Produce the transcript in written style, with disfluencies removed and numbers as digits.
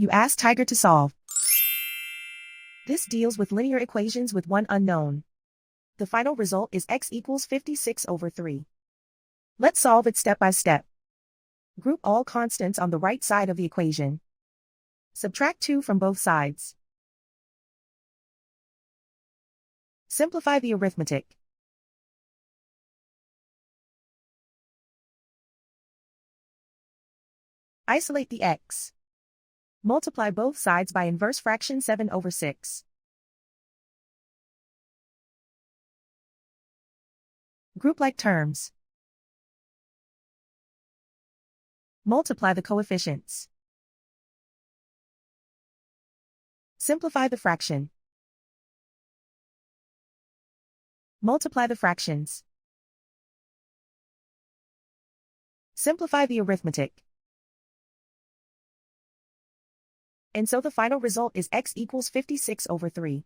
You ask Tiger to solve. This deals with linear equations with one unknown. The final result is x equals 56/3. Let's solve it step by step. Group all constants on the right side of the equation. Subtract 2 from both sides. Simplify the arithmetic. Isolate the x. Multiply both sides by inverse fraction 7/6. Group like terms. Multiply the coefficients. Simplify the fraction. Multiply the fractions. Simplify the arithmetic. And so the final result is x equals 56/3.